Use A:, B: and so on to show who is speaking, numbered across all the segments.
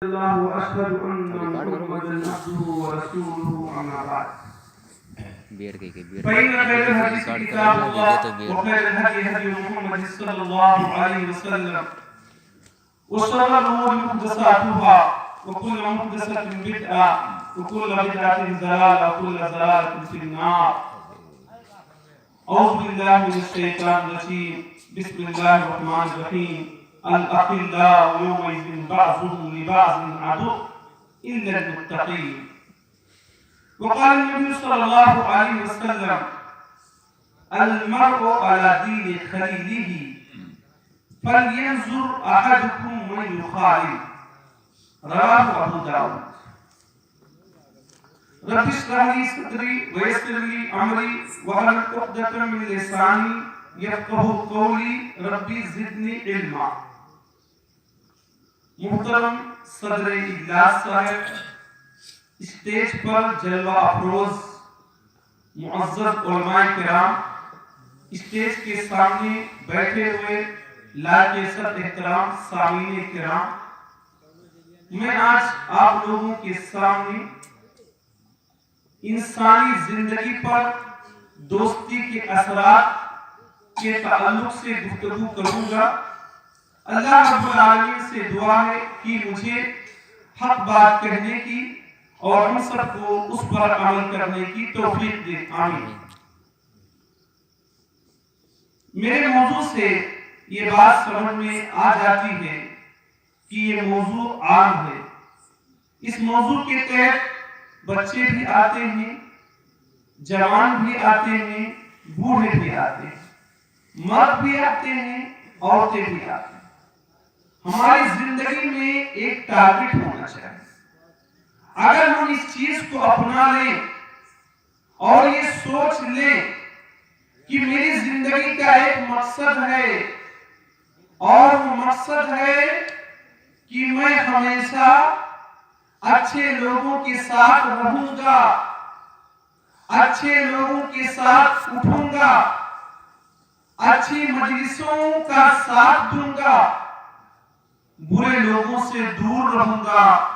A: الله واشهد ان محمدا عبده ورسوله اما بعد فإن خير الحديث كتاب الله وخير الهدي هدي محمد صلى الله عليه وسلم وشر الأمور محدثاتها وكل محدثة بدعة وكل بدعة ضلالة وكل ضلالة في النار. أعوذ بالله من الشيطان الرجيم. بسم الله الرحمن الرحيم. الأخلاء يومئذ بعضهم لبعض عدو إلا المتقين. وقال النبي صلى الله عليه وسلم المرء على دين خليله فلينظر أحدكم من يخالف. رواه أبو داود. رب اشرح لي صدري ويسر لي أمري واحلل عقدة من لساني يفقهوا قولي ربي زدني علما. محترم صدر اجلاس صاحب، اسٹیج پر جلوہ افروز معزز علماء کرام، اسٹیج کے سامنے بیٹھے ہوئے لاجواب احترام سامعین کرام، میں آج آپ لوگوں کے سامنے انسانی زندگی پر دوستی کے اثرات کے تعلق سے گفتگو کروں گا۔ اللہ رب العالمین سے دعا ہے کہ مجھے حق بات کہنے کی اور ہم سب کو اس پر عمل کرنے کی توفیق دے، آمین۔ میرے موضوع سے یہ بات سمجھ میں آ جاتی ہے کہ یہ موضوع عام ہے۔ اس موضوع کے تحت بچے بھی آتے ہیں، جوان بھی آتے ہیں، بوڑھے بھی آتے ہیں، مرد بھی آتے ہیں، عورتیں بھی آتے ہیں۔ ہماری زندگی میں ایک ٹارگٹ ہونا چاہیے۔ اگر ہم اس چیز کو اپنا لیں اور یہ سوچ لیں کہ میری زندگی کا ایک مقصد ہے اور وہ مقصد ہے کہ میں ہمیشہ اچھے لوگوں کے ساتھ رہوں گا، اچھے لوگوں کے ساتھ اٹھوں گا، اچھی مجلسوں کا ساتھ دوں گا، برے لوگوں سے دور رہوں گا،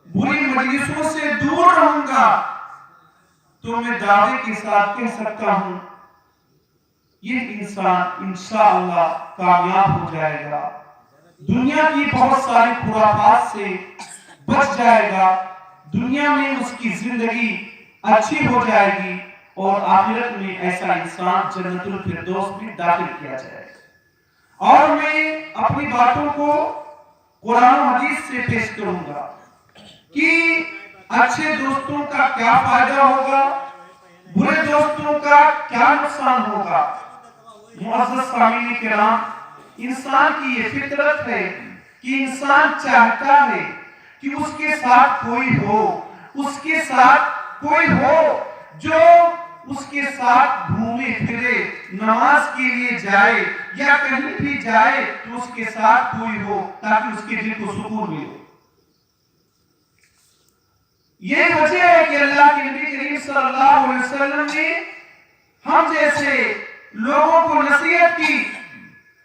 A: بری مجلسوں سے دور رہوں گا، تو میں دعوے کے ساتھ کہہ سکتا ہوں یہ انسان انشاءاللہ کامیاب ہو جائے گا، دنیا کی بہت ساری خرافات سے بچ جائے گا، دنیا میں اس کی زندگی اچھی ہو جائے گی اور آخرت میں ایسا انسان جنت الفردوس میں داخل کیا جائے گا۔ اور میں اپنی باتوں کو قرآن و حدیث سے پیش کروں گا کہ اچھے دوستوں کا کیا فائدہ ہوگا، برے دوستوں کا کیا نقصان ہوگا۔ معزز سامعین کرام، انسان کی یہ فطرت ہے کہ انسان چاہتا ہے کہ اس کے ساتھ کوئی ہو، اس کے ساتھ کوئی ہو جو اس کے ساتھ گھومے پھرے، نماز کے لیے جائے یا کہیں بھی جائے تو اس کے ساتھ کوئی ہو تاکہ اس کے دل کو سکون ملے۔ یہ وجہ ہے کہ اللہ کے نبی کریم صلی اللہ علیہ وسلم نے ہم جیسے لوگوں کو نصیحت کی،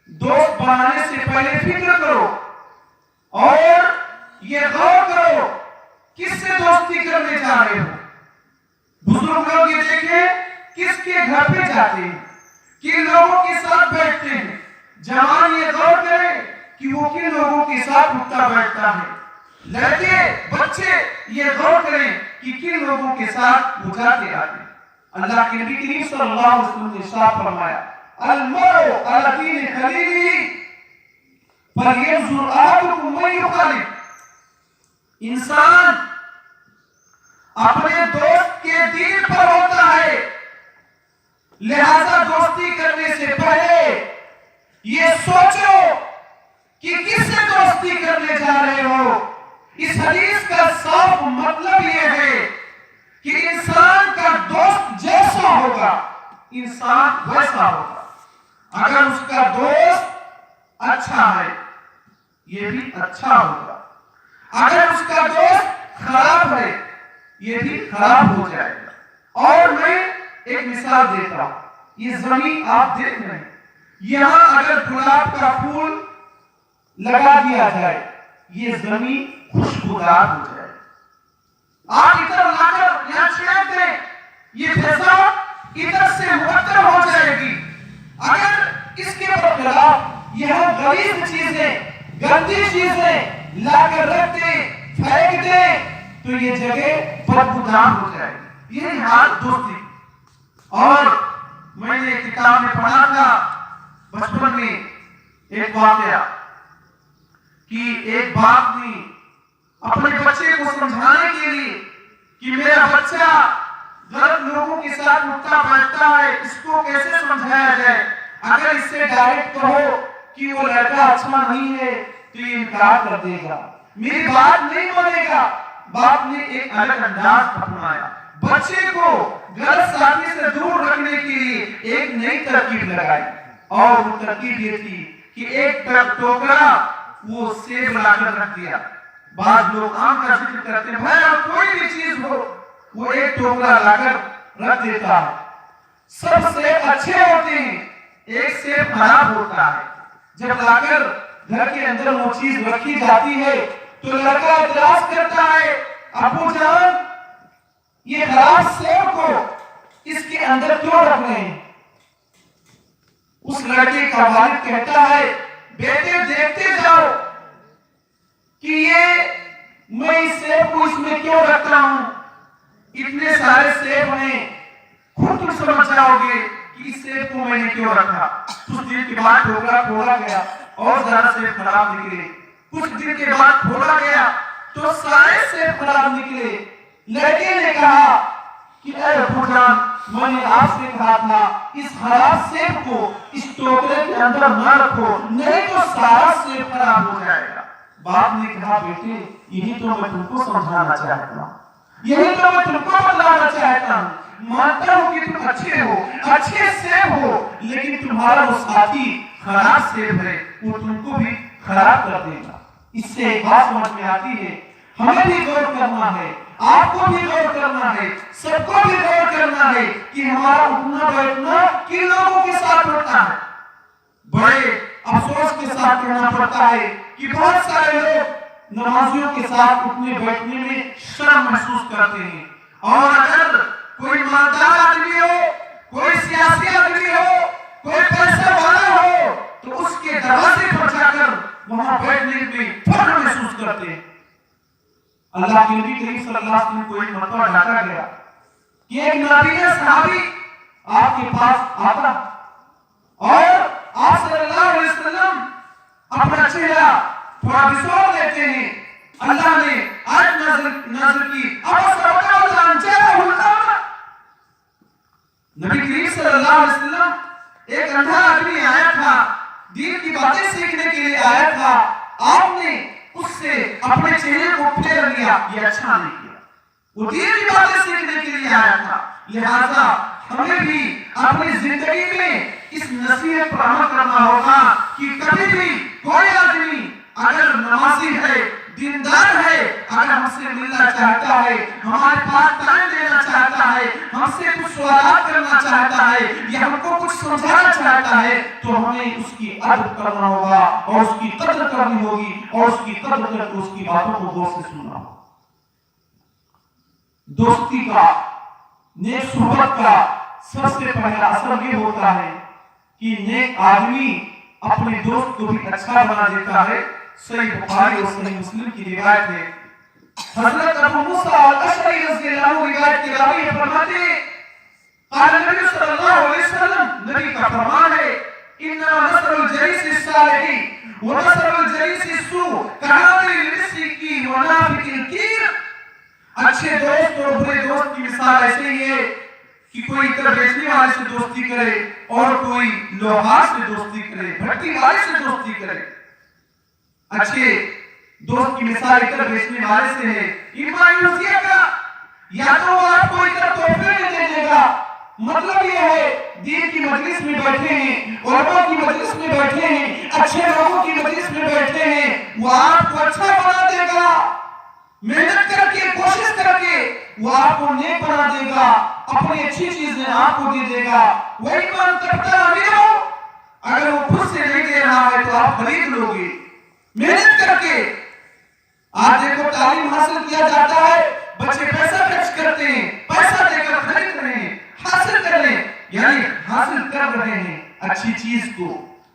A: دوست بنانے سے پہلے فکر کرو اور یہ غور کرو کس سے دوستی کرنے جا رہے ہو۔ بزرگ لوگ یہ دیکھیں کس کے گھر پہ جاتے ہیں، کن لوگوں کے ساتھ بیٹھتے ہیں۔ جوان یہ غور کریں کہ وہ کن لوگوں کے ساتھ اٹھتا بیٹھتا ہے۔ لڑکے بچے یہ غور کریں کہ کن لوگوں کے ساتھ وہ جاتے آتے ہیں۔ اللہ کے نبی کریم صلی اللہ علیہ وسلم نے ارشاد فرمایا المرء علی دین خلیلہ فلینظر احدکم من یخالف۔ انسان اپنے دوست کے دین پر ہوتا ہے، لہذا دوستی کرنے سے پہلے یہ سوچو کہ کس سے دوستی کرنے جا رہے ہو۔ اس حدیث کا صاف مطلب یہ ہے کہ انسان کا دوست جیسا ہوگا انسان ویسا ہوگا۔ اگر اس کا دوست اچھا ہے یہ بھی اچھا ہوگا، اگر اس کا دوست خراب ہے یہ بھی خراب ہو جائے گا۔ اور میں ایک مثال دیتا ہوں، یہ زمین آپ دیکھ رہے ہیں، یہاں اگر گلاب کا پھول لگا دیا جائے یہ زمین خوشبودار ہو جائے. آپ ادھر لا کر یہاں چھڑک دیں, یہ فضا ادھر سے معطر ہو جائے گی. اگر اس کے برخلاف یہاں غلیظ چیزیں, گندی چیزیں لا کر رکھ دیں, پھینک دیں, تو یہ جگہ بدبودار ہو جائے گی. یہی حال دوستی. اور میں نے کتاب میں پڑھا تھا بچپن میں ایک واقعہ کہ ایک باپ نے اپنے بچے کو سمجھانے کے لیے کہ میرا بچہ غلط لوگوں کے ساتھ اٹھتا بیٹھتا ہے, اس کو کیسے سمجھایا جائے. اگر اس سے ڈائریکٹ کہو کہ وہ لڑکا اچھا نہیں ہے تو یہ انکار کر دے گا, میری بات نہیں مانے گا. باپ نے ایک الگ انداز اپنایا, بچے کو غلط ساتھی سے دور رکھنے کے لیے ایک نئی ترکیب لگائی. اور وہ ترکیب یہ تھی کہ ایک ٹوکرا وہ سیب لا کر رکھ دیا. بعض لوگ آم کا ذکر کرتے ہیں, بھائی کوئی بھی چیز ہو وہ ایک ٹوکرا لا کر رکھ دیتا ہے. سب سیب اچھے ہوتے ہیں, ایک سیب خراب ہوتا ہے. جب لا کر گھر کے اندر وہ چیز رکھی جاتی ہے تو لڑکا اعتراض کرتا ہے, ابو جان یہ خراب سیب کو اس کے اندر کیوں رکھ رہے ہیں. اس لڑکے کا والد کہتا ہے, بیٹے دیکھتے جاؤ کہ یہ میں اس سیب کو اس میں کیوں رکھ رہا ہوں. اتنے سارے سیب ہیں, خود تم سمجھ جاؤ گے کہ اس سیب کو میں نے کیوں رکھا. کچھ دن کے بعد ٹوکرا کھولا گیا اور زیادہ سیب خراب نکلے. کچھ دن کے بعد کھولا گیا تو سارے سیب خراب نکلے. لڑکے نے کہا کہ اے ابو جان, میں نے آپ سے کہا تھا اس خراب سیب کو اس ٹوکرے کے اندر نہ رکھو, نہیں تو سارا سیب خراب ہو جائے گا. باپ نے کہا, بیٹے یہی تو میں تم کو سمجھانا چاہتا ہوں, یہی تو میں تم کو بتلانا چاہتا ہوں. مانتا ہوں کہ تم اچھے ہو, اچھے سیب ہو, لیکن تمہارا وہ ساتھی خراب سیب ہے, وہ تم کو بھی خراب کر دے گا. اس سے ایک بات سمجھ میں آتی ہے, ہمیں بھی غور کرنا ہے, آپ کو بھی غور کرنا ہے, سب کو بھی غور کرنا ہے کہ ہمارا اٹھنا بیٹھنا کن لوگوں کے ساتھ ہوتا ہے. بڑے افسوس کے ساتھ کہنا پڑتا ہے کہ بہت سارے لوگ نمازیوں کے ساتھ اٹھنے بیٹھنے میں شرم محسوس کرتے ہیں. اور اگر کوئی مالدار آدمی ہو, کوئی سیاسی آدمی ہو, کوئی پیسے والا ہو, تو اس کے دروازے پر جا کر وہاں بیٹھنے میں فخر محسوس کرتے ہیں. اللہ کے نبی کریم صلی اللہ علیہ وسلم کو ایک مرتبہ ڈاکا گیا کہ ایک نابینا صحابی آپ کے پاس آتا اور آپ صلی اللہ علیہ وسلم اپنا چہرہ تھوڑا بسور لیتے ہیں. اللہ نے آیت نازل کی, نبی کریم صلی اللہ علیہ وسلم ایک اندھا آدمی آیا تھا, دین کی باتیں سیکھنے کے لیے آیا تھا. آپ نے اس سے اپنے چہرے کو پھیر لیا, یہ اچھا نہیں کیا. وہ دین کی باتیں سیکھنے کے لیے آیا تھا, لہذا ہمیں بھی اپنی زندگی میں اس نصیحت پر عمل کرنا ہوگا کہ کبھی بھی کوئی آدمی اگر نمازی ہے, دیندار ہے, اگر ہم سے ملنا چاہتا ہے, ہمارے پاس ٹائم دینا چاہتا ہے, ہم سے کچھ سوالات کرنا چاہتا ہے یا ہم کو کچھ سمجھانا چاہتا ہے, تو ہمیں اس کی ادب کرنا ہوگا اور اس کی قدر کرنی ہوگی اور اس کی قدر کر کے اس کی باتوں کو غور سے سننا ہوگا. دوستی کا, نیک صحبت کا سب سے پہلا اثر یہ ہوتا ہے کہ نیک آدمی اپنے دوست کو بھی اچھا بنا دیتا ہے. صحیح بخاری اور صحیح مسلم کی روایت ہے, حضرت ابو موسیٰ الاشعری رضی اللہ عنہ روایت کے راوی فرماتے ہیں, قال نبی صلی اللہ علیہ وسلم, نبی کا فرمان ہے, انما مثل الجلیس الصالح ومثل الجلیس السوء کہاتین المسک ونافق الکیر. اچھے دوست اور برے دوست کی مثال ایسے ہی ہے کہ کوئی ادھر بیچنے والے سے دوستی کرے اور کوئی لوہار سے دوستی کرے, بھٹی والے سے دوستی کرے. اچھے دوست کی مثال ادھر بیچنے والے سے ہے, ایمانیوزیہ کا, یا تو وہ آپ کو ادھر تحفے میں دے دے گا, مطلب یہ ہے دین کی مجلس میں بیٹھے ہیں, علماء کی مجلس میں بیٹھے ہیں, اچھے لوگوں کی مجلس میں بیٹھے ہیں, وہ آپ کو اچھا بنا دے گا, محنت کر کے, کوشش کر کے وہ آپ کو نیک بنا دے گا, اپنی اچھی چیزیں آپ کو دے دے گا. وہ ایمان کرتا امیر ہو, اگر وہ خود سے نہیں دے رہا ہے تو آپ خرید لو گے. محنت کر کے آج دیکھو تعلیم حاصل کیا جاتا ہے، بچے پیسہ خرچ کرتے ہیں، پیسہ دے کر خرید رہے ہیں، حاصل کر رہے ہیں، یعنی حاصل کر رہے ہیں اچھی چیز کو،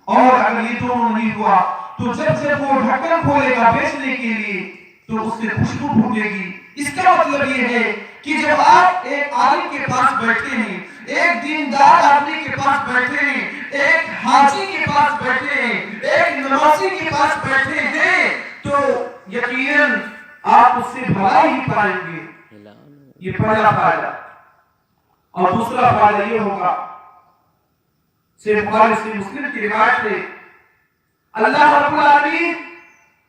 A: اور اگر یہ دونوں نہیں ہوا تو جب وہ ڈھکن کھولے گا بیچنے کے لیے تو اس سے خوشبو پھوٹے گی۔ اس کا مطلب یہ ہے کہ جب آپ ایک عالم کے پاس بیٹھے ہیں، ایک دیندار آدمی کے پاس بیٹھے ہیں، ایک حاجی کے پاس بیٹھے ہیں، ایک نمازی کے پاس بیٹھے ہیں، تو یقیناً آپ اس سے بھلائی ہی پائیں گے۔ یہ پہلا فائدہ۔ اور دوسرا فائدہ یہ ہوگا، صحیح بخاری سے مسلم کی روایت ہے، اللہ رب العالمین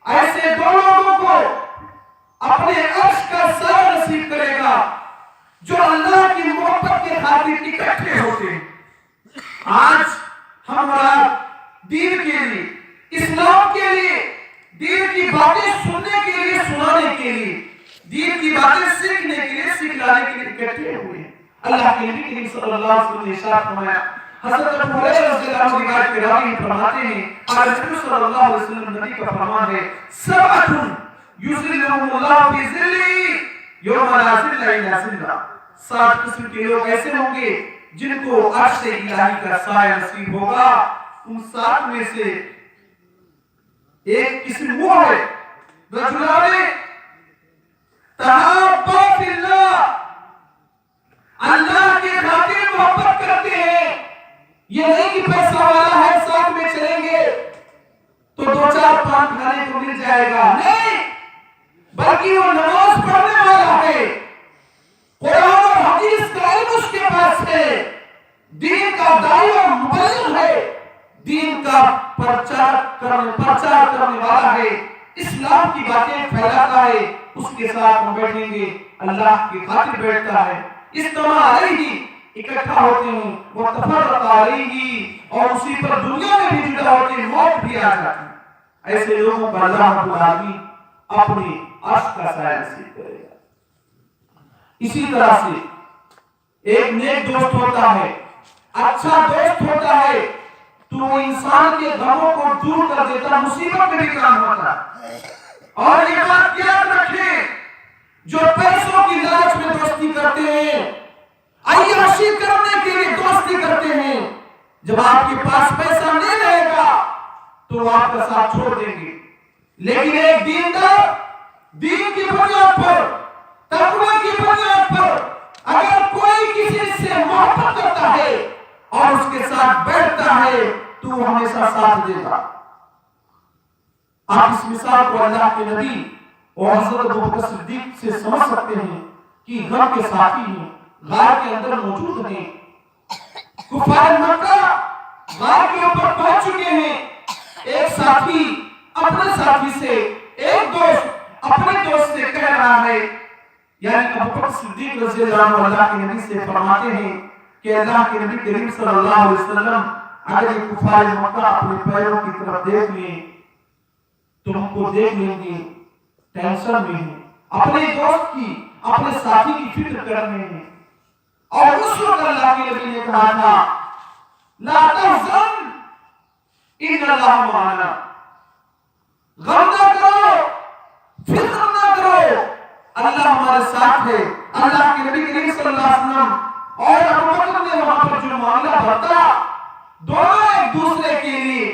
A: ایسے دو لوگوں کو اپنے عرش کا سایہ نصیب کرے گا جو اللہ کی محبت کے خاطر اکٹھے ہوتے ہیں۔ آج ہمارا دین کے لیے، اسلام کے لیے، دین کی باتیں سننے کے لیے، سنانے کے لیے، دین کی باتیں سیکھنے کے لیے، سکھلانے کے لیے اکٹھے ہوئے ہیں۔ اللہ کے نبی کریم صلی اللہ علیہ وسلم نے ارشاد فرمایا، حضرت ابو ہریرہ رضی اللہ عنہ روایت کے راوی فرماتے ہیں، نبی صلی اللہ علیہ وسلم نبی کا فرمان ہے، سبعۃ یظلهم اللہ فی ظلہ یوم لا ظل الا ظلہ۔ 7 قسم کے لوگ ایسے ہوں گے جن کو عرش الہی کا سایہ نصیب ہوگا۔ ان 7 میں سے ایک قسم وہ ہے، رجلان تحابا فی اللہ، اللہ کے خاطر محبت کرتے ہیں۔ یہ نہیں کہ پیسہ والا ہے، ساتھ میں چلیں گے تو 2-4 پان کھانے کو مل جائے گا، نہیں، بلکہ وہ نماز پڑھنے والا ہے، قرآن اور حدیث کا علم اس کے پاس ہے، دین کا داعی اور مبلغ ہے، دین کا پرچار کرنے والا ہے، اسلام کی باتیں پھیلاتا ہے۔ اس کے ساتھ ہم بیٹھیں گے، اللہ کی خاطر بیٹھتا ہے، اجتماع علیہ، اکٹھا ہوتے ہیں، وتفرق علیہ، اور اسی پر دنیا میں بھی جدا ہوتے ہیں، موت بھی آ جاتی ہے۔ ایسے لوگوں پر اللہ رب العالمین اپنے عرش کا سایہ نصیب کرے گا۔ اسی طرح سے ایک نیک دوست ہوتا ہے، اچھا دوست ہوتا ہے تو وہ انسان کے غموں کو دور کر دیتا، مصیبت میں بھی کام ہوتا ہے۔ اور یہ بات یاد رکھیں، جو پیسوں کی لالچ میں دوستی کرتے ہیں، عیاشی کرنے کے لیے دوستی کرتے ہیں، جب آپ کے پاس پیسہ نہیں رہے گا تو وہ آپ کا ساتھ چھوڑ دیں گے۔ لیکن ایک دیندار دین کی بنیاد پر، تقوی کی بنیاد پر اگر کوئی کسی سے محبت کرتا ہے اور اس کے ساتھ بیٹھتا ہے تو وہ ہمیشہ ساتھ دے گا۔ آپ اس مثال کو اللہ کے نبی اور حضرت ابوبکر صدیق سے سمجھ سکتے ہیں کہ غم کے ساتھی ہیں، غار کے اندر موجود ہیں، کفار مکہ غار کے اوپر پہنچ چکے ہیں۔ ایک ساتھی اپنے ساتھی سے، ایک دوست اپنے دوست سے کہہ رہا ہے، یعنی ابوبکر صدیق رضی اللہ عنہ اللہ کے نبی سے فرماتے ہیں کہ اللہ کے نبی کریم صلی اللہ علیہ وسلم اگر یہ کفار مکہ اپنے پیروں کی طرف دیکھ لیں تو ہم کو دیکھ لیں گے، ٹینشن میں ہیں، اپنے دوست کی، اپنے ساتھی کی فکر کر رہے ہیں۔ اور اس وقت اللہ کے نبی نے کہا تھا، لا تحزن ان اللہ معنا، غم نہ کرو، فکر نہ کرو، اللہ ہمارے ساتھ ہے۔ اللہ کے نبی کریم صلی اللہ علیہ وسلم اور ابوبکر نے وہاں پر جو معاملہ برتا، دونوں ایک دوسرے کے لیے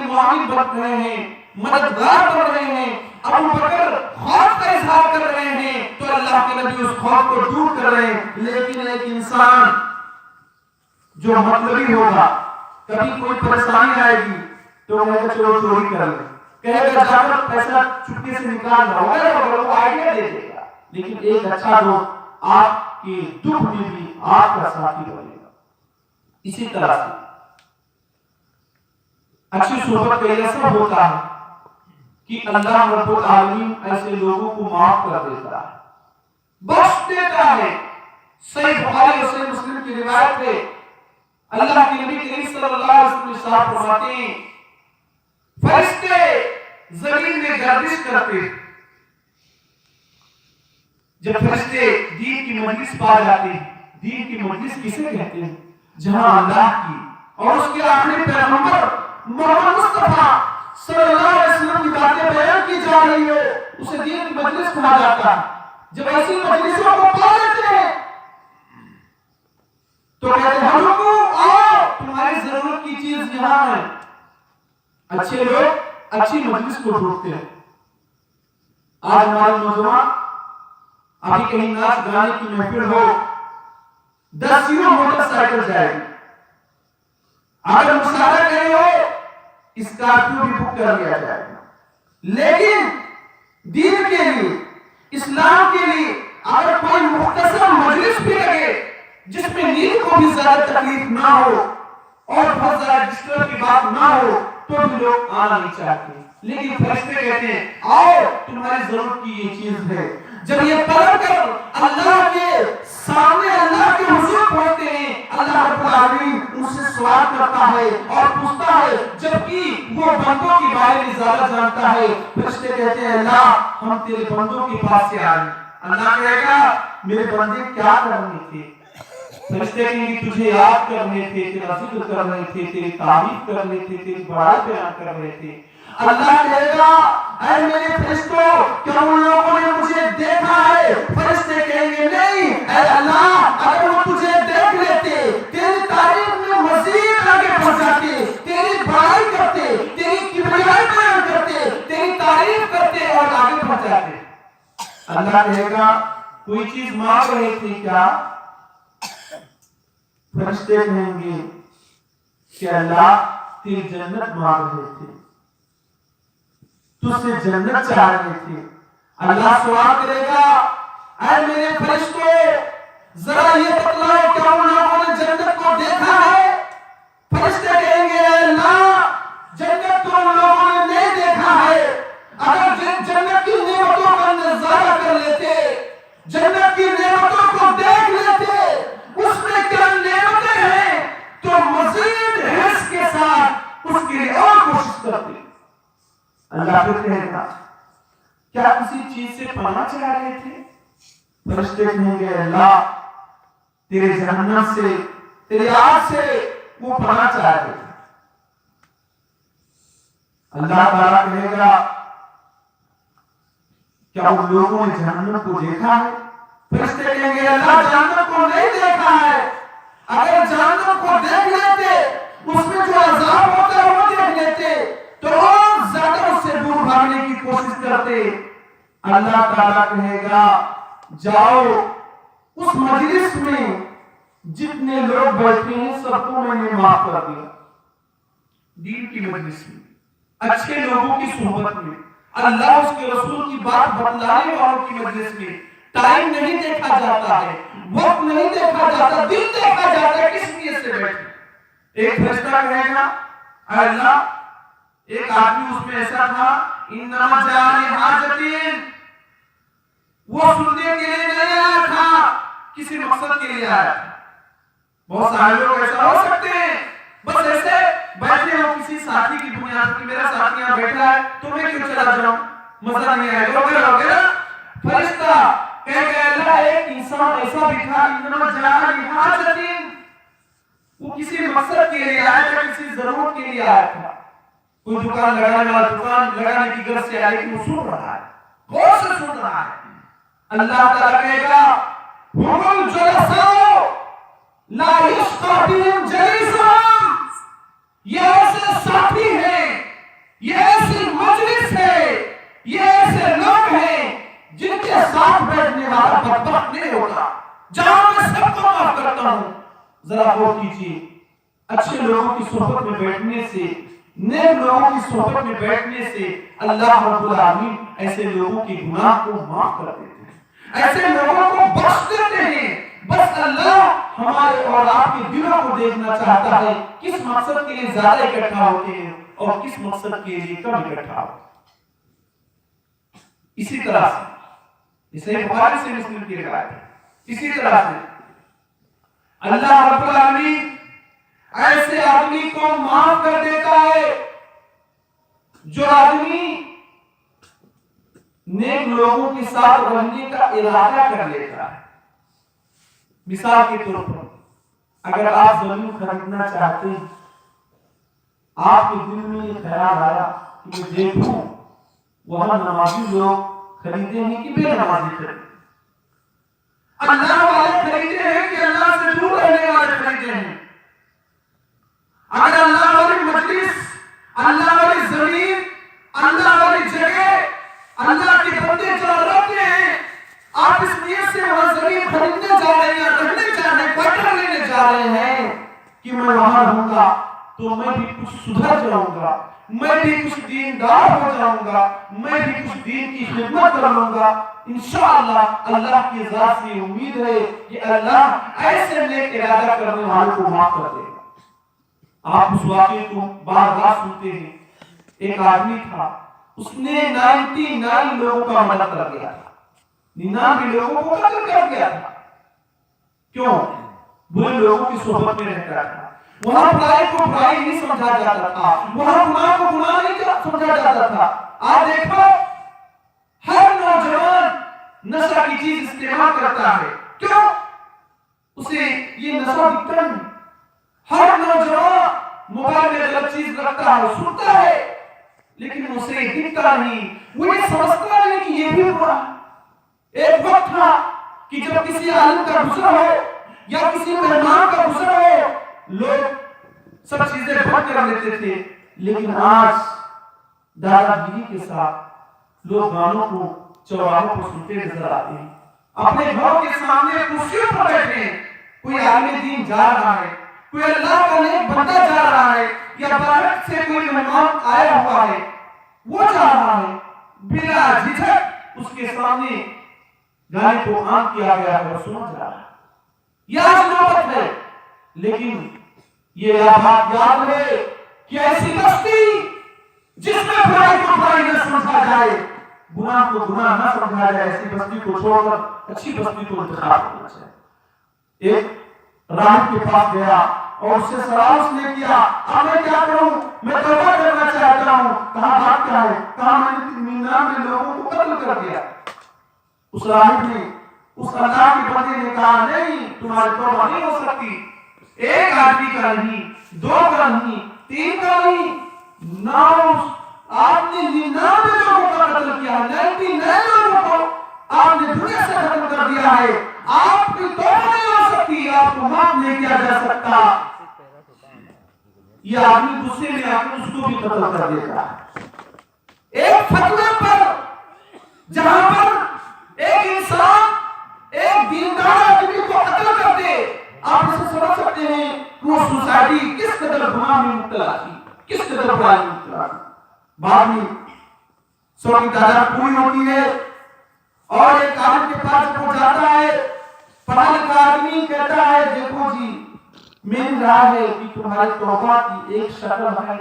A: معاون بن رہے ہیں، مددگار بن رہے ہیں۔ ابوبکر خوف کا اظہار کر رہے ہیں تو اللہ کے نبی اس خوف کو دور کر رہے ہیں۔ لیکن ایک انسان جو مطلبی ہوگا، کبھی کوئی پریشانی آئے گی تو وہ چلو چوری کر لیں، کہے گا جا کر پیسہ چپکے سے نکال رہا ہوگا، وہ آئیڈیا دے دے گا۔ لیکن ایک اچھا دوست آپ کے دکھ میں بھی آپ کا ساتھی بنے گا۔ اسی طرح سے اچھی صحبت کا یہ سب ہوتا ہے کہ اللہ رب العالمین ایسے لوگوں کو معاف کر دیتا ہے، بخش دیتا ہے۔ صحیح بخاری اور صحیح مسلم کی روایت ہے، اللہ کے نبی کریم صلی اللہ علیہ وسلم ارشاد فرماتے ہیں، فرشتے زمین میں گردش کرتے، جب فرشتے دین کی مجلس پا جاتے ہیں، دین کی مجلس کسے کہتے ہیں؟ جہاں اللہ کی اور اس کے آخری پیغمبر محمد مصطفیٰ
B: صلی اللہ علیہ وسلم کی باتیں بیان کی جا رہی ہو اسے دین کی مجلس کہا جاتا ہے. جب ایسی مجلسوں کو پا لیتے ہیں تو کہتے ہیں ہم لوگوں آؤ تمہاری ضرورت کی چیز یہاں ہے. اچھے لوگ اچھی مجلس کو ڈھونڈتے ہیں. آج ہمارے نوجوان ابھی کہیں ناچ گانے کی محفل ہو 10 یورو موٹر سائیکل جائے گی. اگر مشاہدہ کرے ہو اسکارپیو بھی بک کر لیا جائے گا. لیکن دین کے لیے اسلام کے لیے اگر کوئی مختصر مجلس بھی لگے جس میں نیند کو بھی زیادہ تکلیف نہ ہو اور بہت زیادہ ڈسٹرب کی بات نہ ہو تو بھی لوگ آنا نہیں چاہتے. لیکن فرشتے کہتے ہیں آؤ تمہاری ضرورت کی یہ چیز ہے. جب یہ پڑھ کر اللہ کے سامنے اللہ کے حضور پہنچتے ہیں اللہ رب العالمین ان سے سوال کرتا ہے اور پوچھتا ہے جبکہ وہ بندوں کے بارے میں زیادہ جانتا ہے. فرشتے کہتے ہیں اللہ ہم تیرے بندوں کے پاس سے آئے. اللہ کہے گا میرے بندے کیا کرنے تھے؟ فرشتے کہیں گے تجھے یاد کرنے تھے, تیرا ذکر کرنے تھے, تیری تعریف کرنے تھے, تیری بڑائی بیان کرنے تھے. اللہ کہے گا اے میرے فرشتوں کیا ان لوگوں نے مجھے دیکھا ہے؟ فرشتے کہیں گے نہیں اے اللہ اگر وہ تجھے دیکھ لیتے تیری تعریف میں مزید آگے بڑھ جاتے, تیری بڑائی کرتے, تیری کبریائی بیان کرتے, تیری تعریف کرتے اور آگے بڑھ جاتے. اللہ کہے گا کوئی چیز مانگ رہے تھے کیا؟ فرشتے کہیں گے کہ اللہ تیری جنت مانگ رہے تھے, تجھ سے جنت چاہ رہے تھے. اللہ سوال کرے گا اے میرے فرشتوں ذرا یہ بتلاؤ کیا ان لوگوں نے جنت کو دیکھا ہے؟ فرشتے کہیں گے اے اللہ جنت تو ان لوگوں نے نہیں دیکھا ہے. اگر جنت کی نعمتوں کا نظارہ کر لیتے, جنت کی نعمتوں کو دیکھ لیتے, اس میں کیا نعمتیں ہیں تو مزید حرص کے ساتھ اس کے لیے اور کوشش کرتے. اللہ پھر کہے گا کیا کسی چیز سے پناہ چاہ رہے تھے؟ فرشتے کہیں گے اللہ تیرے جہنم سے, تیری آگ سے وہ پناہ چاہ رہے تھے. اللہ تعالیٰ کہے گا کیا ان لوگوں نے جہنم کو دیکھا ہے؟ فرشتے کہیں گے اللہ جہنم کو نہیں دیکھا ہے. اگر جہنم کو دیکھ لیتے اس میں جو عذاب ہوتا ہے وہ دیکھ لیتے تو اور زیادہ اس سے دور بھاگنے کی کوشش کرتے. اللہ تعالیٰ کہے گا جاؤ اس مجلس میں جتنے لوگ بیٹھے ہیں سب کو میں نے معاف کر دیا. دین کی مجلس میں اچھے لوگوں کی صحبت میں اللہ اس کے رسول کی بات بتلانے والوں کی مجلس میں ٹائم نہیں دیکھا جاتا ہے, وقت نہیں دیکھا جاتا, دل دیکھا جاتا ہے کس نیت سے بیٹھے. ایک فرشتہ کہے گا اے اللہ ایک آدمی اس میں ایسا تھا انما جاء حاجتین, وہ سننے کے لیے نہیں آیا تھا, کسی مقصد کے لیے آیا تھا. بہت سارے لوگ ایسا ہو سکتے ہیں بس ایسے بیٹھے ہو کسی ساتھی کی بنیاد پر میرا ساتھی یہاں بیٹھا ہے تو میں کیوں چلا جاؤں, مزہ نہیں آئے وغیرہ. فرشتہ کہے گا اللہ ایک انسان ایسا بھی تھا انما جاء حاجتین, وہ کسی مقصد کے لیے آیا تھا, کسی ضرورت کے لیے آیا تھا. کوئی دکان لگانے والا دکان لگانے کی غرض سے آیا لیکن وہ سن رہا ہے, غور سے سن رہا ہے. اللہ تعالیٰ کہے گا هم الجلساء لا یشقی بهم جلیسهم, یہ ایسے ساتھی ہیں, یہ ایسی مجلس ہے, یہ ایسے لوگ ہیں جن کے ساتھ بیٹھنے والا بدبخت نہیں ہوتا. جہاں میں سب کو معاف کرتا ہوں. ذرا غور کیجیے اچھے لوگوں کی صحبت میں بیٹھنے سے, نیک لوگوں کی صحبت میں بیٹھنے سے اللہ رب العالمین ایسے لوگوں کی گناہ کو معاف کر دیتے ہیں, ایسے لوگوں کو بخش دیتے ہیں. بس اللہ ہمارے اور آپ کے دلوں کو دیکھنا چاہتا ہے کس مقصد کے لیے زیادہ اکٹھا ہوتے ہیں اور کس مقصد کے لیے کم اکٹھا ہوتے ہیں. اسی طرح سے صحیح بخاری سے مسلم کی روایت ہے, اسی طرح سے اللہ رب العالمین ایسے آدمی کو معاف کر دیتا ہے جو آدمی نیک لوگوں کے ساتھ رہنے کا ارادہ کر لیتا ہے. مثال کے طور پر اگر آپ زمین خریدنا چاہتے ہیں, آپ کے دل میں یہ خیال آیا
A: کہ میں دیکھوں وہاں نمازی لوگ خریدے ہیں کہ بے نمازی خریدے، اللہ والے خریدے ہیں کہ اللہ سے دور رہنے والے خریدے ہیں۔ اگر اللہ والی مجلس، اللہ والی زمین، اللہ والی جگہ، اللہ کے بندے جہاں رہتے ہیں، آپ اس نیت سے وہاں زمین خریدنے جا رہے ہیں، رہنے جا رہے ہیں، کوارٹر لینے جا رہے ہیں کہ میں وہاں رہوں گا تو میں بھی کچھ سدھر جاؤں گا، میں بھی کچھ دیندار ہو جاؤں گا، میں بھی کچھ دین کی خدمت کر لوں گا، انشاءاللہ اللہ کی ذات سے امید ہے کہ اللہ ایسے نیک ارادہ کرنے والوں کو معاف کر دے گا۔ آپ اس واقعے کو بار بار سنتے ہیں۔ ایک آدمی تھا، اس نے 99 لوگوں کا مدد کر دیا تھا، 99 لوگوں کو قتل کر دیا تھا۔ کیوں؟ برے لوگوں کی صحبت میں رہتا تھا، وہاں برائی کو برائی نہیں سمجھا جاتا تھا، وہاں گناہ کو گناہ نہیں سمجھا جاتا تھا۔ آپ دیکھو ہر نوجوان نشہ کی چیز استعمال کرتا ہے، کیوں؟ اسے یہ نشہ دکھتا نہیں۔ ہر نوجوان موبائل میں غلط چیز رکھتا ہے، سنتا ہے، لیکن اسے دکھتا نہیں، وہ یہ سمجھتا نہیں کہ یہ بھی برا ہے۔ ایک وقت تھا کہ جب کسی عالم کا گزر ہو یا کسی مہمان کا گزر ہو، لوگ سب چیزیں بند کر لیتے تھے، لیکن آج دادا گیری کے ساتھ لوگ گانوں کو چوراہوں پر سنتے نظر آتے ہیں، اپنے گھروں کے سامنے کرسیوں پر بیٹھے ہیں، کوئی عالم دین جا رہا ہے، کوئی اللہ کا نیک بندہ جا رہا ہے، یا باہر سے کوئی مہمان آیا ہوا ہے، وہ جا رہا ہے، بلا جھجک اس کے سامنے گانے کو عام کیا گیا ہے اور سنا جا رہا ہے۔ یہ آج نوبت ہے، لیکن یہ بات یاد ہے کہ ایسی بستی جس میں برائی کو برائی نہ سمجھا جائے، گناہ کو گناہ نہ سمجھا جائے، ایسی بستی کو چھوڑ کر اچھی بستی کو انتخاب کرنا چاہیے۔ ایک راہب کے پاس گیا اور اس سے سوال اس نے کیا، اب میں کیا کروں؟ میں توبہ کرنا چاہتا ہوں۔ کہا بات کیا ہے؟ کہا میں نے 99 لوگوں کو قتل کر دیا۔ اس راہب نے، اس اللہ کے بندے نے کہا نہیں، تمہاری توبہ نہیں ہو سکتی، ایک آدمی کا نہیں، 2 کا نہیں، 3 کا نہیں، 9 آپ نے 99 لوگوں کا قتل کیا، 99 لوگوں کو آپ نے دنیا سے ختم کر دیا ہے، آپ کی توبہ نہیں ہو سکتی، آپ کو معاف نہیں کیا جا سکتا۔ یہ آدمی غصے میں آ کر اس کو بھی قتل کر دیتا ہے۔ ایک فتوے پر جہاں پر ایک انسان ایک دیندار آدمی کو قتل کر دے، آپ اسے سمجھ سکتے ہیں کہ وہ سوسائٹی کس قدر گناہ میں مبتلا تھی، کس قدر برائی میں مبتلا تھی۔ بعد میں 100 کی تعداد پوری ہوتی ہے اور ایک عالم کے پاس جب وہ جاتا ہے، پڑھا لکھا آدمی کہتا ہے دیکھو جی میری رائے ہے کہ تمہاری توبہ کی ایک شکل ہے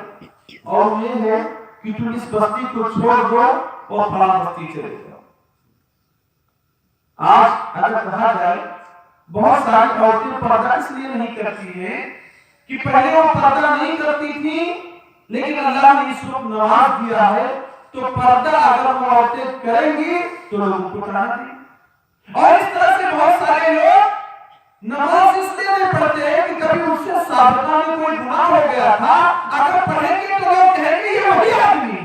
A: اور یہ ہے کہ تم اس بستی کو چھوڑ دو اور فلاں بستی چلے جاؤ۔ آج اگر کہا جائے بہت ساری عورتیں پردہ اس لیے نہیں کرتی ہیں کہ پہلے وہ پردہ نہیں کرتی تھی، لیکن اللہ نے اس وقت نواز دیا ہے تو پردہ اگر وہ عورتیں کریں گی تو لوگوں کو چاہنا دیں۔ اور اس طرح سے بہت سارے لوگ نماز اس لیے نہیں پڑھتے ہیں کہ کبھی اس سے سابقہ میں کوئی گناہ ہو گیا تھا، اگر پڑھیں گے تو لوگ کہیں گے یہ وہی آدمی،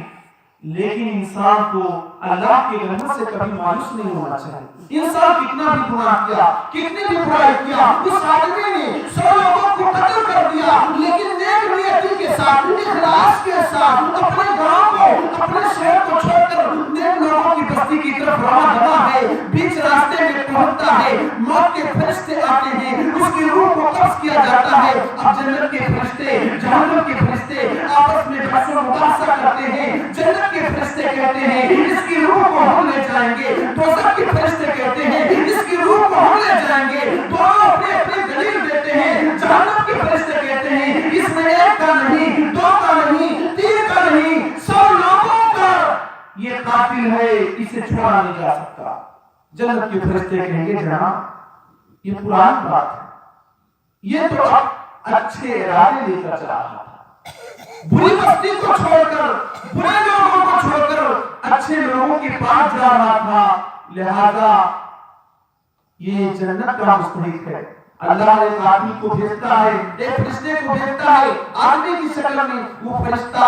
A: لیکن انسان کو اللہ کی رحمت سے کبھی مایوس نہیں ہونا چاہیے۔ انسان کتنا بھی گناہ کیا، کتنی بھی برائی کیا، اس آدمی نے 100 لوگوں کو قتل کر دیا، لیکن نیک نیتی کے ساتھ، اخلاص کے ساتھ اپنے گاؤں کو، اپنے شہر کو چھوڑ کر نیک لوگوں کی بستی کی طرف رواں ہوا ہے، بیچ راستے میں پہنچتا ہے، موت کے فرشتے آتے ہیں، اس کی روح کو قبض کیا جاتا ہے، اب جنت کے فرشتے، جہنم کے فرشتے آپس میں بحث و مباحثہ کرتے ہیں۔ جنت کے فرشتے کہتے ہیں اس کی روح کو ہم لے جائیں گے، دوزخ کے فرشتے کہتے ہیں اس کی روح کو ہم لے جائیں گے، دونوں اپنی اپنی دلیل دیتے ہیں۔ جہنم کے فرشتے کہتے ہیں اس میں 1 کا نہیں، 2 کا نہیں، 3 کا نہیں، 100 لوگوں کا یہ قاتل ہے، اسے چھوڑا نہیں جا سکتا۔ جنت کے فرشتے کہیں گے جناب یہ پرانی بات ہے، یہ تو اب اچھے ارادے لے کر چلا رہا تھا، بری بستی کو چھوڑ کر، برے لوگوں کو چھوڑ کر اچھے لوگوں کے پاس جا رہا تھا، لہذا یہ جنت کا مستحق ہے۔ اللہ ایک آدمی کو بھیجتا ہے، ایک فرشتے کو بھیجتا ہے آدمی کی شکل میں، وہ فرشتہ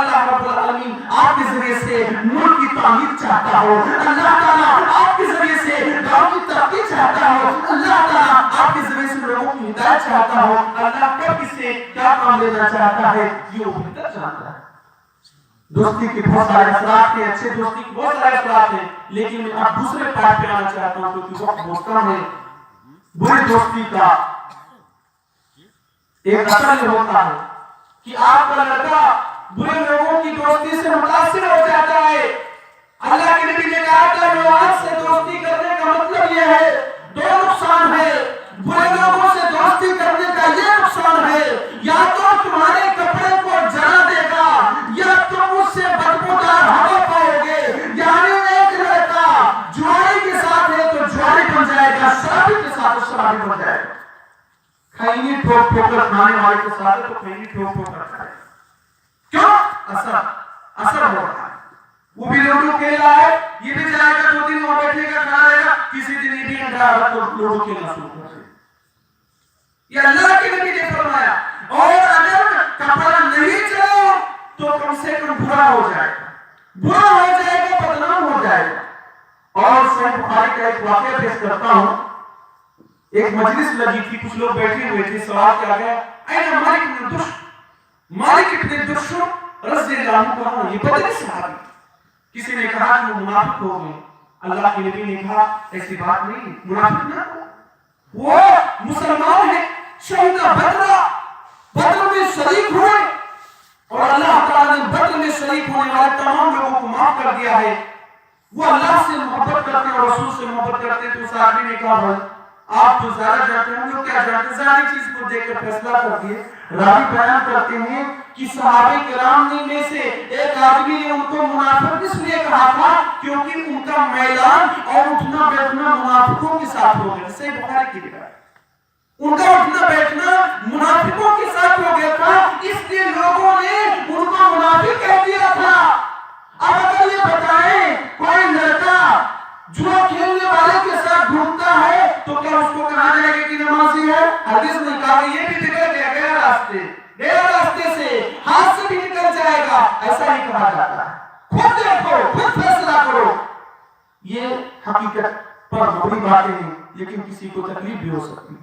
B: اللہ رب العالمین آپ کے ذریعے سے ملک کی تعمیر چاہتا ہو, اللہ تعالیٰ آپ کے ذریعے سے گاؤں کی ترقی چاہتا ہو, اللہ تعالیٰ آپ کے ذریعے سے لوگوں کی ہدایت چاہتا ہو, اللہ کب کس سے کیا کام لینا چاہتا ہے یہ وہ بہتر جانتا ہے. دوستی کے بہت سارے اثرات ہیں, اچھے دوستی کے بہت سارے اثرات ہیں, لیکن میں اب دوسرے پارٹ پہ آنا چاہتا ہوں کیونکہ وقت بہت کم ہے. بری دوستی کا ایک اثر یہ ہوتا ہے کہ آپ کا لڑکا برے لوگوں کی دوستی سے متاثر ہو جاتا ہے. اللہ کے نبی نے کہا تھا لوگوں سے دوستی کرنے کا مطلب یہ ہے, دو نقصان ہے. برے لوگوں سے دوستی کرنے کا یہ نقصان ہے, یا تو تمہارے کپڑے کو جلا دے گا یا تم اس سے بدبودار ہوا پاؤ گے. یعنی ایک لڑکا جواری کے ساتھ ہے تو جواری بن جائے گا, شرابی کے ساتھ شرابی بن جائے گا. کھائنی ٹھوک ٹھوک کر کھانے والے کے ساتھ ہے تو کھائنی ٹھوک ٹھوک کر کھائے. کیوں؟ اثر ہو رہا ہے. وہ بھی لوڈو کھیل رہا ہے, یہ بھی جائے گا 2 دن وہاں بیٹھے گا کھا رہے گا, کسی دن یہ بھی انڈا رہا تو لوڈو کھیلنا شروع کر دے. یہ اللہ کے نبی نے فرمایا. اور اگر کپڑا نہیں چلا تو کم سے کم برا ہو جائے گا, بدنام ہو جائے گا. اور صحیح بخاری کا ایک واقعہ پیش کرتا ہوں. ایک مجلس لگی تھی, کچھ لوگ بیٹھے ہوئے تھے, سوال کیا گیا این مالک ابن دشم رضی اللہ عنہ کہاں؟ یہ بدری صحابی. کسی نے کہا کہ وہ منافق ہو گئے. اللہ کے نبی نے کہا ایسی بات نہیں, منافق نہ ہو, وہ مسلمان ہے, شہید بدر میں شریک ہوئے اور اللہ تعالیٰ نے بدر میں شریک ہونے والے تمام لوگوں کو معاف کر دیا ہے. وہ اللہ سے محبت کرتے ہیں اور رسول سے محبت کرتے ہیں. تو اس آدمی نے کہا بھائی آپ تو زیادہ جانتے ہیں, ہم لوگ کیا جانتے ہیں, ساری چیز کو دیکھ کر فیصلہ کر دیے. راوی بیان کرتے ہیں کہ صحابہ کرام میں سے ایک آدمی نے ان کو منافق اس لیے کہا تھا کیونکہ ان کا میدان اور اٹھنا بیٹھنا منافقوں کے ساتھ ہو گیا. صحیح بخاری کی روایت, ان کا اٹھنا بیٹھنا منافقوں کے ساتھ ہو گیا تھا, اس لیے لوگوں نے ان کو منافق کہہ دیا تھا. اب اگر یہ بتائیں کوئی لڑکا جوا کھیلنے والے کے ساتھ گھومتا ہے تو کیا اس کو کہا جائے گا کہ نمازی ہے؟ حدیث نے کہا یہ بھی بگڑ گیا, گیا راستے سے, ہاتھ سے بھی نکل جائے گا, ایسا ہی کہا جاتا ہے. خود دیکھو, خود فیصلہ کرو. یہ حقیقت پر بڑی باتیں ہیں لیکن کسی کو تکلیف بھی ہو سکتی.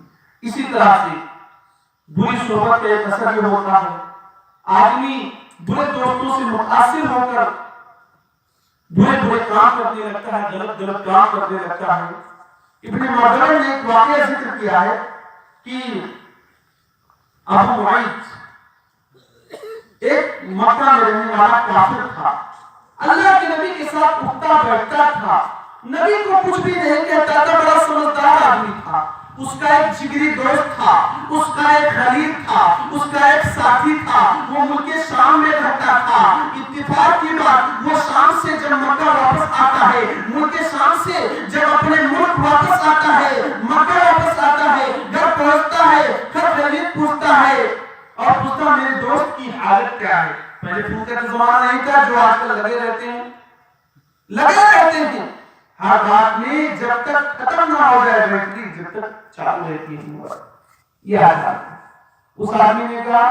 B: اسی طرح سے بری صحبت کا ایک اثر یہ ہوتا ہے, آدمی برے دوستوں سے متاثر ہو کر برے کام کرنے لگتا ہے, غلط کام کرنے لگتا ہے. ابن مردوی نے ایک واقعہ ذکر کیا ہے کہ ابو معیط ایک مکہ میں رہنے والا کافر تھا, اللہ کے نبی کے ساتھ اٹھتا بیٹھتا تھا, نبی کو کچھ بھی نہیں کہتا تھا, بڑا سمجھدار آدمی تھا. اس کا ایک جگری دوست تھا, اس کا ایک خلیل تھا, اس کا ایک ساتھی تھا. وہ ملک شام میں رہتا تھا. اتفاق کی بات, وہ شام سے جب مکہ واپس آتا ہے, ملک شام سے جب اپنے ملک واپس آتا ہے, مکہ واپس آتا ہے, گھر پہنچتا ہے, خط خلیل پوچھتا ہے اور پوچھتا میرے دوست کی حالت کیا ہے. پہلے فون کا زمانہ نہیں تھا جو آج کل لگے رہتے ہیں ہر بات میں, جب تک ختم نہ ہو جائے بیٹری, جب تک چالو رہتی ہے. یہ حالت. اس آدمی نے کہا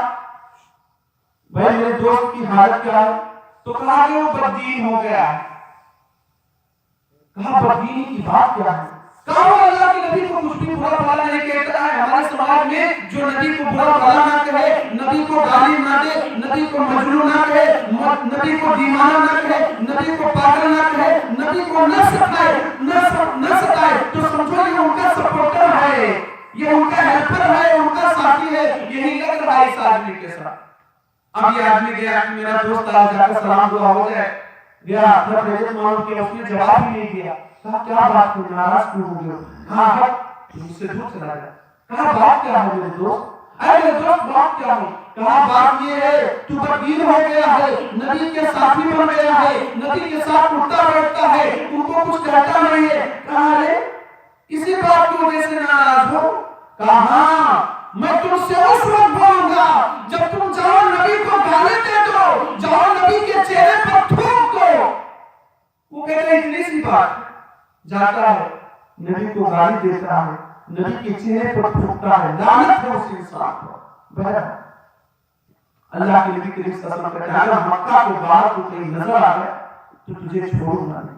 B: بھائی میرے دوست کی حالت کیا ہے؟ تو کہا کہ وہ بددین ہو گیا. کہا بددینی کی بات کیا ہے؟ کہا وہ اللہ کے نبی کو کچھ بھی برا بھلا نہیں کہتا ہے. ہمارے سماج میں جو نبی کو برا بھلا نہ کہے, نبی کو گالی نہ دے, نبی کو مجنون نہ کہے, نبی کو دیوانہ نہ کہے, نبی کو پاگل نہ کہے, نبی کو نہ ستائے تو سمجھو یہ ان کا سپورٹر ہے, یہ ان کا ہیلپر ہے, ان کا ساتھی ہے. یہی لگ رہا ہے اس آدمی کے ساتھ. اب یہ آدمی گیا کہ میرا دوست آج جا کر سلام دعا ہو جائے. گیا اپنا خیریت مانگ کے, اس نے جواب ہی نہیں دیا. کہا کیا بات کو ناراض کیوں ہو گئے؟ کہا مجھ سے دور چلا جائے. کہا بات کیا ہے میرے دوست؟ اے میرے دوست بات کیا ہے؟ کہا بات یہ ہے تو بددین ہو گیا ہے, نبی کے ساتھی بن گیا ہے, نبی کے ساتھ اٹھتا بیٹھتا ہے, ان کو کچھ کہتا نہیں ہے. کہا ارے اسی بات کی وجہ سے ناراض ہو؟ کہا ہاں, میں تم سے اس وقت بولوں گا جب تم جاؤ نبی کو گالی دے دو, جاؤ نبی کے چہرے پر تھوک دو. وہ کہتا ہے اتنی سی بات. جاتا ہے, نبی کو گالی دیتا ہے, نبی کے چہرے پر تھوکتا ہے. لعنت ہے اس انسان پر. اللہ کے نبی کریم صلی اللہ علیہ وسلم کہتے ہیں اگر مکہ کو باہر کو کہیں نظر آ گیا تو تجھے چھوڑنا نہیں.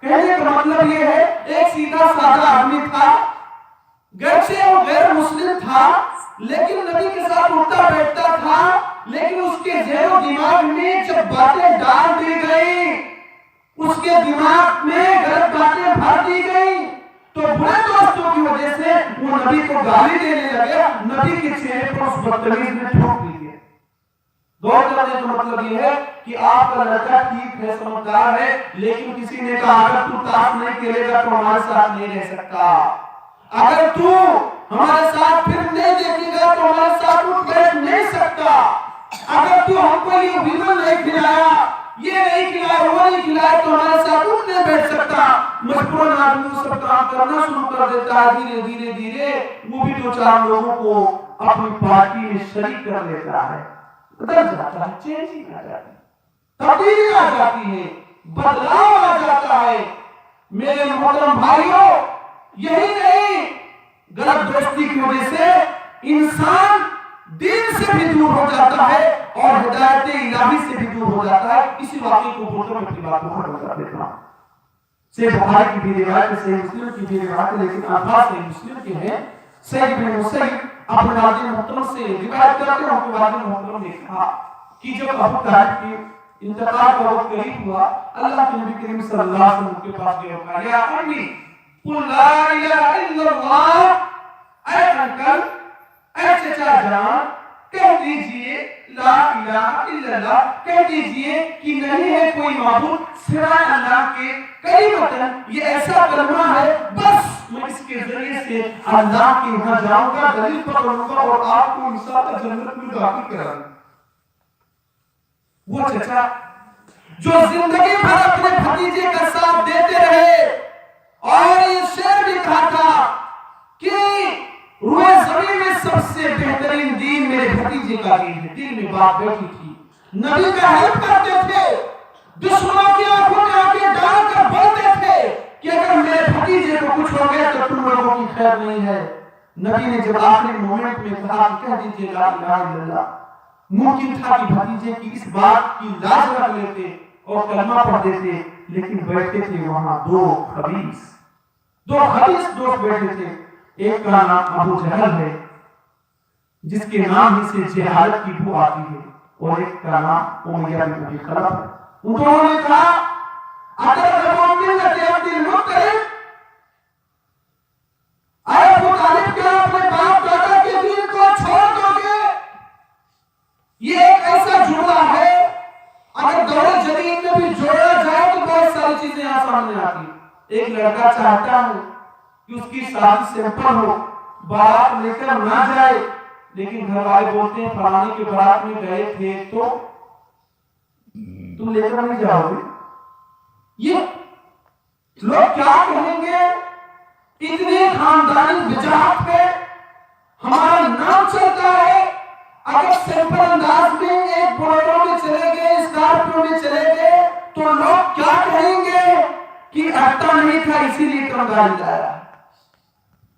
B: کہنے کا مطلب یہ ہے ایک سیدھا سادہ آدمی تھا, گرچہ وہ غیر مسلم تھا لیکن نبی کے ساتھ اٹھتا بیٹھتا تھا, لیکن اس کے ذہن و دماغ میں جب باتیں ڈال دی گئی, اس کے دماغ میں غلط باتیں بھر دی گئی تو برے دوستوں کی وجہ سے وہ نبی کو گالی دینے لگے. نبی کے چہرے پر اس بدتمیز نے ٹھوک دی. غور کرنے کا مطلب یہ ہے کہ آپ کا لڑکا ٹھیک ہے, سمجھدار ہے, لیکن کسی نے کہا اگر تو تاش نہیں کھیلے گا تو ہمارے ساتھ نہیں رہ سکتا, اگر تو ہمارے ساتھ فلم نہیں دیکھے گا تو ہمارے ساتھ اٹھ بیٹھ نہیں سکتا, اگر تو ہم کو یہ ویمن نہیں کھلایا, یہ نہیں کھلایا, وہ نہیں کھلایا تو ہمارے ساتھ اٹھ نہیں بیٹھ سکتا. مجبوراً آدمی سب کام کرنا شروع کر دیتا ہے. دھیرے دھیرے دھیرے وہ بھی دو چار لوگوں کو اپنی پارٹی میں شریک کر لیتا ہے. بدل جاتا ہے, چینجنگ آ جاتی ہے, تبدیلی آ جاتی ہے, بدلاؤ آ جاتا ہے. میرے محترم بھائیوں, یہی نہیں, غلط دوستی کی وجہ سے انسان دین سے بھی دور ہو جاتا ہے اور ہدایت الہی سے بھی دور ہو جاتا ہے. اسی واقعے کو بولتے میں اپنی بات کو ختم کر دیتا ہوں. صحیح بخاری کی بھی روایت ہے, صحیح مسلم کی بھی روایت ہے, لیکن الفاظ صحیح مسلم کے ہیں. سعید بن مسیب اپنے والد محترم سے روایت کرتے ہیں, ان کے والد محترم نے کہا کہ جب ابو طالب کی انتقال کا وقت قریب ہوا, اللہ کے نبی کریم صلی اللہ علیہ وسلم کے پاس گئے اور کہا یا امی قل لا الہ الا اللہ, اے انکل, اے چچا جان, کہہ دیجئے لا الہ الا اللہ, کہہ دیجئے کہ نہیں ہے کوئی معبود سوائے اللہ کے. کلمتاً, یہ ایسا کلمہ ہے بس میں اس کے ذریعے سے اللہ کے یہاں جاؤں گا, دلیل پکڑوں گا اور آپ کو انشاءاللہ جنت میں داخل کرا دوں. وہ چچا جو زندگی بھر اپنے بھتیجے کا ساتھ دیتے رہے اور یہ شعر بھی کہا تھا کہ روئے زمین میں سب سے بہترین دین میرے بھتیجے کا دین ہے. دل میں بات بیٹھی تھی, نبی کا ہیلپ کرتے تھے, دشمنوں کی آنکھوں میں آنکھیں ڈال کر بولتے تھے کہ اگر میرے بھتیجے کو کچھ ہو گیا تو تم لوگوں کی خیر نہیں ہے. نبی نے جب آخری مومنٹ میں کہا کہ کہہ دیجئے لا الہ الا اللہ, ممکن تھا کہ بھتیجے کی اس بات کی لاج رکھ لیتے اور کلمہ پڑھ دیتے, لیکن بیٹھتے تھے وہاں دو خبیث دوست بیٹھے تھے. ایک کا نام ابو جہل ہے جس کے نام ہی سے جہالت کی بو آتی ہے, اور ایک کا نام امیہ بن ابی خلف ہے. ان دونوں نے کہا اگر ابو ملت عبد المطلب, اے ابو طالب, کیا اپنے باپ دادا کے دین کو چھوڑ دو گے؟ یہ ایک ایسا جملہ ہے اگر دور جدید میں بھی جوڑا جائے تو بہت ساری چیزیں یہاں سامنے آتی. ایک لڑکا چاہتا ہے کہ اس کی شادی سمپل ہو, بارات لے کر نہ جائے, لیکن گھر والے بولتے ہیں فلانے کے بارات میں گئے تھے تو تم لے کر نہیں جاؤ گے. یہ لوگ کیا کہیں گے؟ اتنی خاندانی وجاہت پہ ہمارا نام چلتا ہے. اگر سمپل انداز میں ایک بولیرو میں چلے گئے, اسکارپیو میں چلے گئے تو لوگ کیا کہیں گے کہ آتا نہیں تھا اسی لیے کم گاڑی لایا,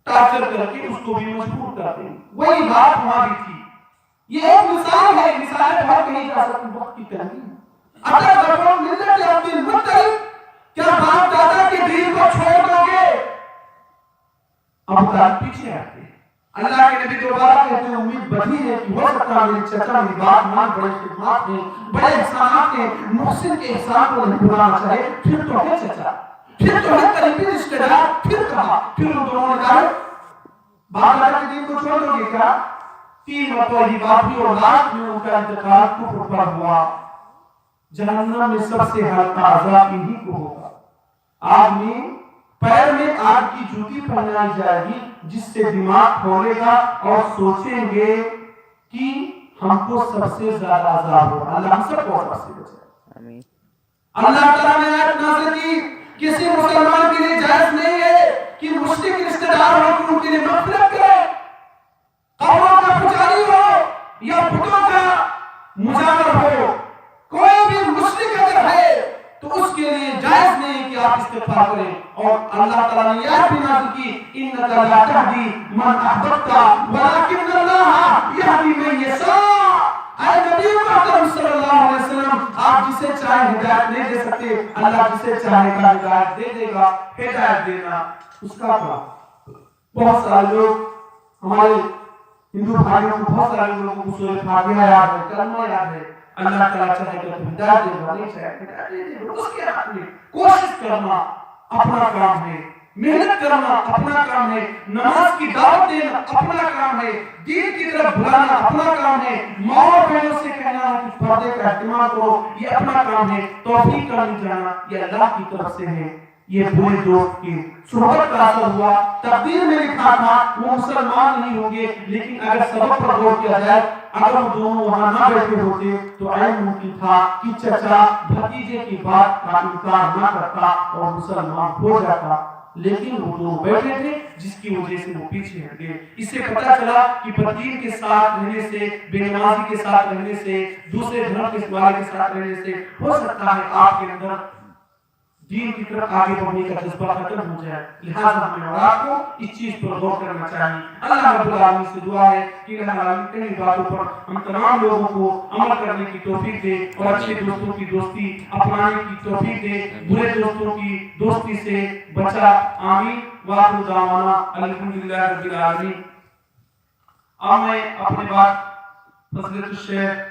B: ٹارچر کر کے اس کو بھی مجبور کرتے ہیں. وہی بات وہاں بھی تھی. یہ ایک مثال ہے, مثال بہت کہیں جا سکتی, وقت کی تنگی. اگر ابو ملت عبد المطلب, کیا باپ دادا کے دین کو چھوڑ دو گے؟ ابو طالب پیچھے آتے. اللہ کے نبی دوبارہ کہتے ہیں امید بدھی ہے کہ ہو سکتا ہے میری چچا میری بات مان, بڑے خدمات ہیں, بڑے احسانات ہیں, محسن کے احسان کو نہیں بھلانا چاہے. پھر تو ہے چچا, پھر تو ہے قریبی رشتہ دار. پھر کہا, پھر ان دونوں نے کہا باپ دادا کے دین کو چھوڑ دو گے کیا؟ 3 مرتبہ یہ باپی اولاد میں ان کا انتقال کفر پر ہوا. جہنم میں سب سے ہلکا عذاب انہی کو ہوگا. آدمی پیر میں آگ کی جوتی پہنائی جائے گی جس سے دماغ کھولے گا اور سوچیں گے کہ ہم کو سب سے زیادہ عذاب ہوگا. اللہ ہم سب کو عذاب سے بچائے. اللہ تعالیٰ نے آیت نازل کی, کسی مسلمان کے لیے جائز نہیں ہے کہ مشرک رشتہ دار ہو کہ ان کے لیے مغفرت کرے. قبروں کا پجاری ہو یا بتوں کا مجاور ہو, کوئی بھی مشرک اگر ہے تو اس کے لیے لیے جائز نہیں کہ آپ استغفار کریں. اور اللہ تعالیٰ نے یہ آیت بھی نازل کی انک لا تہدی من احببت ولکن اللہ یہدی من یشاء. اے نبی محترم صلی اللہ علیہ وسلم آپ جسے چاہے ہدایت نہیں دے سکتے, اللہ جسے چاہے گا ہدایت دے دے گا. ہدایت دینا اس کا کام. بہت سارے لوگ ہمارے ہندو بھائیوں کو, بہت سارے لوگوں کو سورۃ فاتحہ یاد ہے, کلمہ یاد ہے. اللہ تعالیٰ چاہے گا تو ہدایت دے گا, نہیں چاہے ہدایت دے دے گا. اس کے ہاتھ میں. کوشش کرنا اپنا کام ہے, محنت کرنا اپنا کام ہے, نماز کی دعوت دینا اپنا کام ہے, دین کی طرف بلانا اپنا کام ہے, ماں اور بہنوں سے کہنا ہے کہ پردے کا اہتمام کرو, یہ اپنا کام ہے. توفیق کا مل جانا یہ اللہ کی طرف سے ہے. یہ برے دوست کی صحبت کا اثر ہوا, تقدیر میں لکھا تھا وہ مسلمان نہیں ہوں گے, لیکن اگر سبب پر غور کیا جائے اگر وہ دونوں وہاں نہ بیٹھے ہوتے تو عین ممکن تھا کہ چچا بھتیجے کی بات کا انکار نہ کرتا اور مسلمان ہو جاتا. لیکن وہ دونوں بیٹھے تھے جس کی وجہ سے وہ پیچھے ہٹ گئے. اس سے پتہ چلا کہ بدین کے ساتھ رہنے سے, بے نمازی کے ساتھ رہنے سے, دوسرے دھرم کے والے کے ساتھ رہنے سے ہو سکتا ہے آپ کے اندر دین کی طرف آگے بڑھنے کا جذبہ ختم ہو جائے. لہذا ہمیں اور آپ کو اس چیز پر غور کرنا چاہیے. اللہ رب العالمین سے دعا ہے کہ اللہ العالمین ان باتوں پر ہم تمام لوگوں کو عمل کرنے کی توفیق دے اور اچھے دوستوں کی دوستی اپنانے کی توفیق دے, برے دوستوں کی دوستی سے بچا. آمین. وآخر دعوانا الحمدللہ رب العالمین. اب میں اپنے بات فضیلت الشیخ